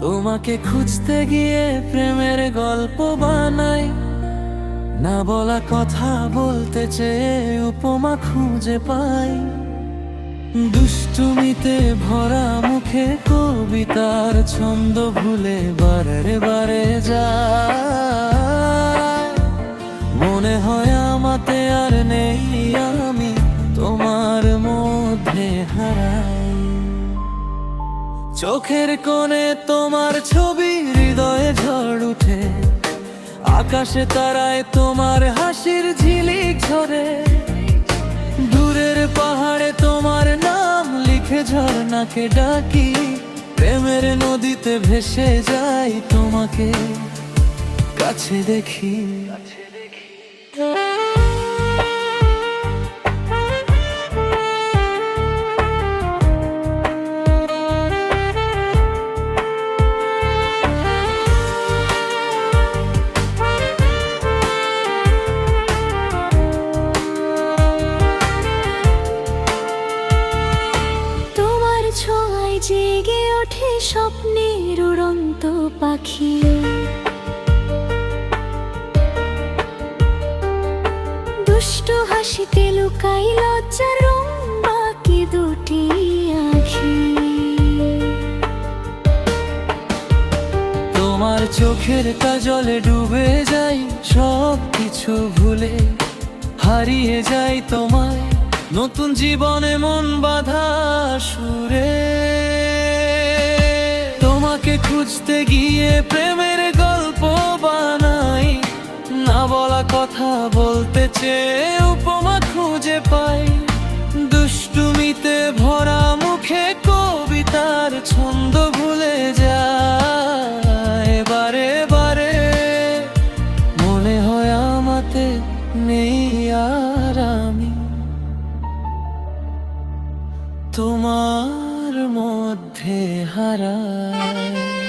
তোমাকে খুঁজতে গিয়ে প্রেমের গল্প বানাই, না বলা কথা বলতে চেয়ে উপমা খুঁজে পাই। দুষ্টুমিতে ভরা মুখে কবিতার ছন্দ ভুলে বারে বারে যায়। মনে হয় আমাতে আর নেই আমি, তোমার মধ্যে হারাই। চোখের কোণে তোমার ছবি, হৃদয়ে ঝড় উঠে, আকাশে তারায় তোমার হাসির ঝিলিক ঝরে। দূরের পাহাড়ে তোমার নাম লিখে ঝরনাকে ডাকি, প্রেমের নদীতে ভেসে যাই তোমাকে কাছে দেখি। ছোঁয়ায় জেগে ওঠে স্বপ্নের উড়ন্ত পাখি, দুষ্ট হাসিতে লুকাই লজ্জার রং বাকি দুটি আঁখি। তোমার চোখের কাজলে ডুবে যাই, সব কিছু ভুলে হারিয়ে যাই তোমায়। নতুন জীবনে মন বাঁধা সুরে, তোমাকে খুঁজতে গিয়ে প্রেমের গল্প বানাই, না বলা কথা বলতে চেয়ে উপমা খুঁজে পাই। দুষ্টুমিতে ভরা মুখে কবিতার ছন্দ ভুলে যায় বারে বারে। মনে হয় আমাতে নেই আর আমি, তোমার মধ্যে হারাই।